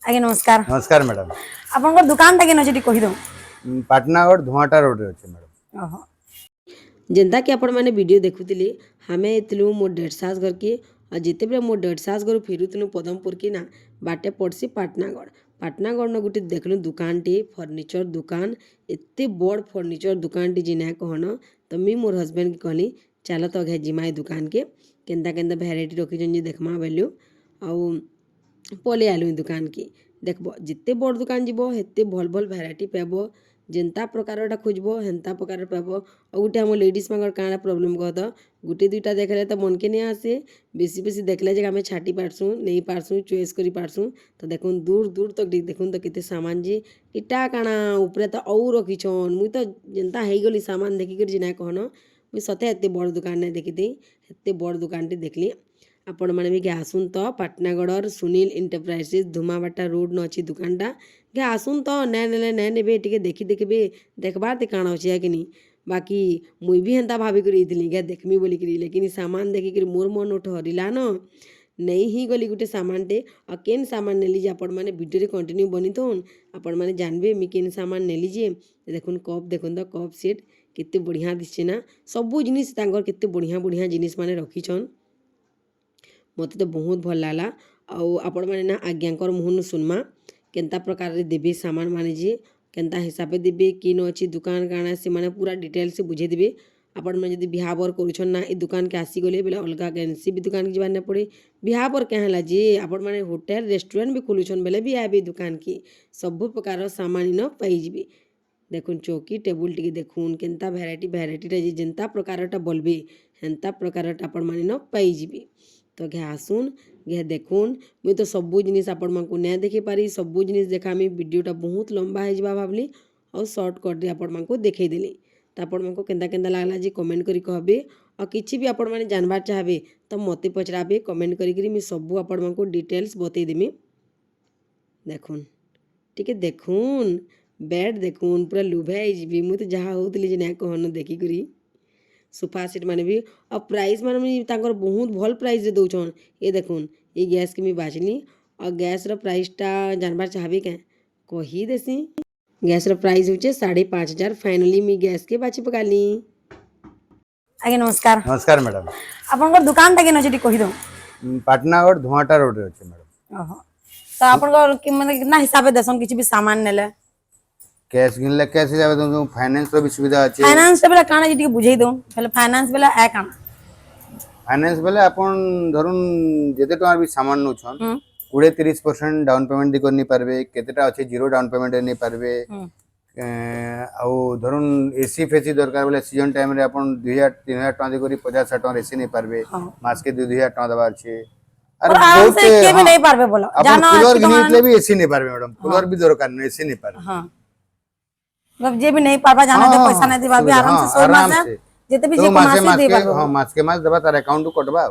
आगे नमस्कार। नमस्कार मैडम। आपन दुकान टा केन अछि कहि दो। पाटनागढ़ धुआटा रोड रे अछि मैडम। ओहो जेनता कि आपण मैंने वीडियो देखुली हमें एतलु मो डेढ़ सास घर के और जिते बेले मो डेढ़ सास घर फेरुतनु पदमपुर की ना बाटे पड़सी पाटनागढ़ पाटनागढ़ न गुटे देखलु दुकान टी फर्निचर दुकान एते बड़ फर्निचर दुकान टी जिना कहन तो मी मोर हस्बैंड के कहली चल तो घे जिमा दुकान के केंता केंता भेराइटी रखी जे देखमा बेलु आउ पले आलु दुकान की देखब जिते बड़ दुकान जीव हेते भल भल भेराइटी पाब जेनता प्रकार खोजब हेन्ता प्रकार पाब और गोटे आम लेडीज मांगर काଣା प्रोब्लेम कहत गोटे दुईटा देखले तो मन के नहीं आसे बेसी बेसी देखले जे आम छाटी पार्सुँ नहीं पार्सुँ चॉइस करी पार्सुँ तो देखुन दूर दूर तक देखुन तो केते सामान जी इटा काଣା ऊपर तो औ रखीछन मुई तो जेनता हो गली सामान देखिक जिना कहन मुई सते एते बड़ दुकान नहीं देखी थी एते बड़ दुकान टी देखली आपण मैंने भी आसुन तो पाटनागढ़ सुनील इंटरप्राइजेस धुमाबाटा रोड न अच्छी दुकानटा गे आसुन तो नए ने टे देखी देखबे देखबार ते काण अच्छे कि नहीं बाकी मुई भी हेन्ता भाभी करी गे देखमी बोलिक लेकिन सामान देखिक मोर मन उठ हरिला न नहीं ही गली गोटे सामानटे और केन सामान नेली जे आपण मैंने वीडियो कंटिन्यू बनी थोन आपण मैंने जानबे मी केन सामान नेली जे देखुन कप देखुन तो कप सेट केते बढ़िया दिसছে ना सबू जिनिस तांगर केते बढ़िया बढ़िया जिनिस माने रखीछन मत तो बहुत भल लागला आपण मैंने ना आज्ञाकर मुहन सुनमा केन्ता प्रकार रे देबे सामान माने जे केन्ता हिसाब से देबे किन अच्छी दुकान काଣା से माने पूरा डिटेल से बुझे देबे आपण मैंने जब बिहावर करूछन ना ए दुकान के आसी गले बेले अलगा कैंसी भी दुकान के जीवार न पड़े बिहावर कहला जे आपण मैंने होटल रेस्टोरेंट भी खोलुछन बेले भी आबे दुकान की सब प्रकार सामान न पाई जीबे देखुन चौकी टेबुल टी देखुन केन्ता भेराइटी रे जेन्ता प्रकारटा बोलबे हेन्ता प्रकारटा आपण मैंने न पाई जीबे तो घे आसुन घे देखुन मुई तो सबू जिनिस आपण मानकु नहीं देखी पारी सबू जिनिस देखामी वीडियोटा बहुत लंबा है जावा भावली और शॉर्टकट रे आपण मानकु देखई देली तो आपण मानकु केन्ता केन्ता लागला जी कमेंट करी कहबे और किछि भी आपण माने जानबार चाहबे तो मते पचराबे कमेंट करी मी सबू आपण मानकु डिटेल्स बतई देमी देखुन ठीक है देखुन बेड देखुन पूरा लुभाई जीबी मुई तो जहाँ होतली जे ना कहन देखी करी सोफा सेट माने भी और प्राइस माने भी तांकर बहुत भल प्राइस दे दउछन ये देखुन ये गैस के मी बाजनी और गैस रो प्राइस टा जानबार चाहबे के कही देसी गैस रो प्राइस होचे 5,500 फाइनली मी गैस के बाची पकाली आगे नमस्कार। नमस्कार मैडम। आपन दुकान टा केन अछि कहि दो। पाटनागढ़ धुआटा रोड रे अछि मैडम। ओहो तो आपन कि माने कितना हिसाब से देसन किछि भी सामान नेले कैश गिनले कैश जाबे तो फाइनेंस रो भी सुविधा अछि। फाइनेंस बेला काଣା जे बुझेई दो पहले फाइनेंस बेला आ काଣା फाइनेंस बेले अपन धरुन जेते टका भी सामान नु छन 20-30% डाउन पेमेंट दि करनी पारबे केतेटा अछि जीरो डाउन पेमेंट नै पारबे आउ धरुन एसी फेसी दरकार बेले सीजन टाइम रे अपन 2000-3000 टका दि करी 50-60 टका एसी नै पारबे मास के 2000 टका दबार छे अरे बहुत के भी नहीं पारबे बोलो जाना कूलर गिनले भी एसी नै पारबे मैडम कूलर भी दरकार नै एसी नै पारबे हां मतलब जे भी नहीं पारबा जाना दे पैसा नहीं दिबा भी आराम से सोई मास जेते भी जे मासे देबा हां मास के मास देबा तार अकाउंट को कटबा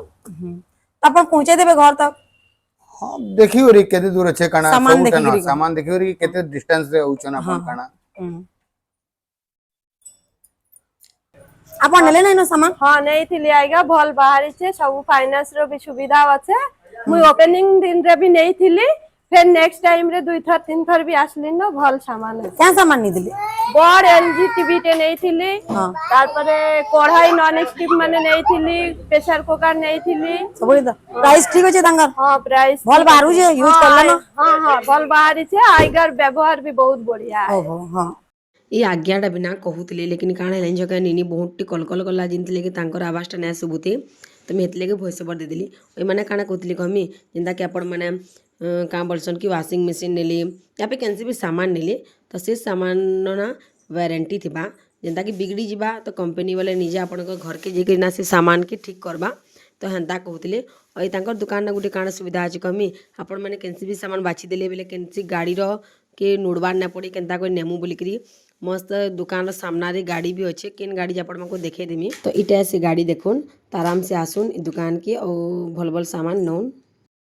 अपन पहुंचे देबे घर तक हां देखियो रे केते दूर छे काना सामान देखियो रे केते डिस्टेंस रे होचन अपन काना अपन नेले नै न सामान हां नै थिली आइगा भल बाहरी छे सब फाइनेंस रो भी सुविधा আছে मुई ओपनिंग दिन रे भी नै थिली फिर नेक्स्ट टाइम रे 2 थर 3 थर भी आसली न भल सामान है क्या सामान नै दिले बड़ एलजी टीवी टे नै थिली तार परे कढ़ाई नॉन स्टिक माने नै थिली प्रेशर कुकर नै थिली सबोली तो प्राइस ठीक होचे तांगर हां प्राइस भल बाहरु जे यूज करला न हां भल बाहरी छे आइगर व्यवहार भी बहुत बढ़िया है ओहो हां ये आज्ञाटा बिना कहूले लेकिन काण है जगह नीनी बहुत कलकल कला जिनते कि तांकर आवाज़टा नहीं शुभुते तो मुझे हेतु भॉइस ओवर देदेली मैंने काण कहती कहमी जेनता कि आपण मैंने क्या बोलसन कि वाशिंग मशीन नेली या पे कैंसी भी सामान नेली तो से सामान ना वारंटी थिबा जेनता कि बिगड़ी जीवा तो कंपनी वाले निजे आपण घर के जेकि ना से सामान के ठीक करबा तो हेन्ता कहते और तांकर दुकान गोटे काण सुविधा अच्छे कहमी आपण मैंने कैंसी भी सामान बाछी देले बेले कैंसी गाड़ी के नोड़बार ना पड़ी केन्ता कोई नेमु बोलिकी मस्त दुकान सामना रे गाड़ी भी अच्छे केन गाड़ी आपण को देखे देमी तो इटा से गाड़ी देखुन तो आराम से आसुन दुकान के और भल भल सामान नौन।